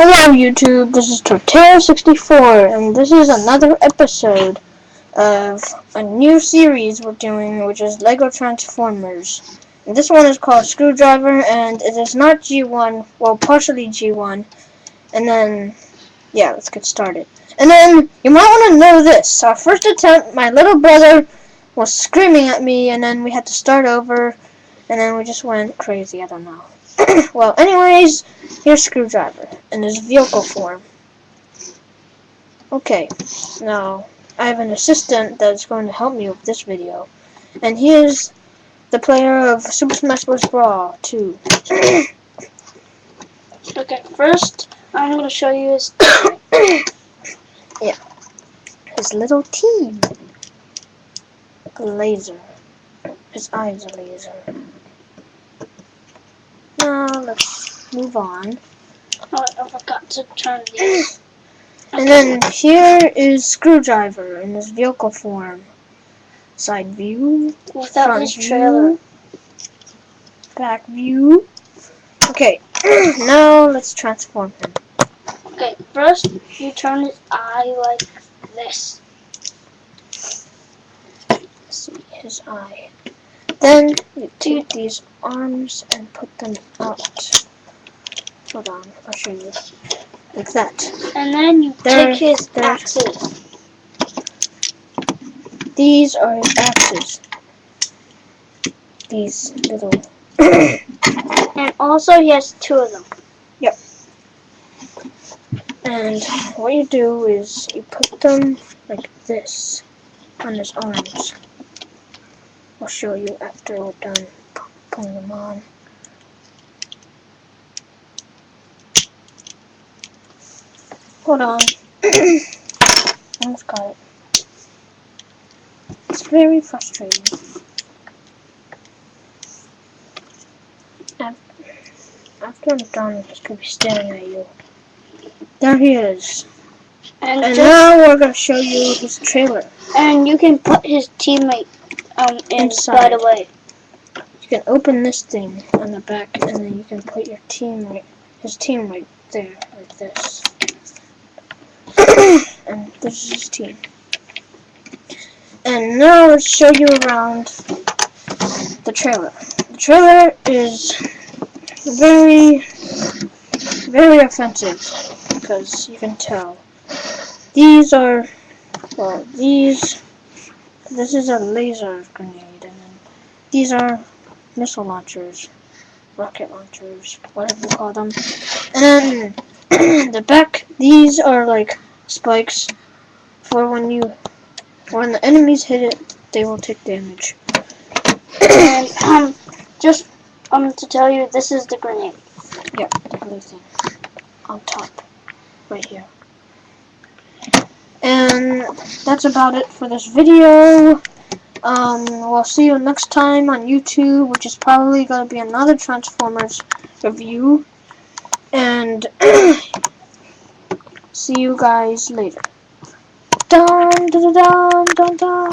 Hello YouTube, this is turnet64 and this is another episode of a new series we're doing, which is LEGO Transformers. And this one is called Screwdriver, and it is not G1, well, partially G1. And then, yeah, let's get started. And then, you might want to know this. Our first attempt, my little brother was screaming at me, and then we had to start over, and then we just went crazy, I don't know. Well, anyways, here's Screwdriver in his vehicle form. Okay, now I have an assistant that's going to help me with this video, and he is the player of Super Smash Bros. Brawl 2. Okay, first I'm going to show you his yeah, his little team. A laser. His eyes are laser. Now let's move on. Oh, I forgot to turn these. And then here is Screwdriver in his vehicle form. Side view, Without front his trailer. view, back view. Okay, now let's transform him. Okay, first you turn his eye like this. Let's see his eye. Then you take these arms and put them out. Hold on, I'll show you. Like that. And then you take his axes. These are his axes. These little... And also he has two of them. Yep. And what you do is you put them like this on his arms. I'll show you after we're done putting them on. Hold on. Almost got it. It's very frustrating. After I'm done, he's going to be staring at you. There he is. And now we're going to show you his trailer. And you can put his teammate inside. By the way. You can open this thing on the back, and then you can put your his team right there, like this. And this is his team. And now let's show you around the trailer. The trailer is very, very offensive, because you can tell. These are, well, this is a laser grenade, and then these are missile launchers, rocket launchers, whatever you call them. And then the back, these are like spikes for when the enemies hit it, they will take damage. And just to tell you, this is the grenade. Yep, the blue thing on top, right here. And that's about it for this video. We'll see you next time on YouTube, which is probably going to be another Transformers review. And see you guys later. Dun dun dun dun dun.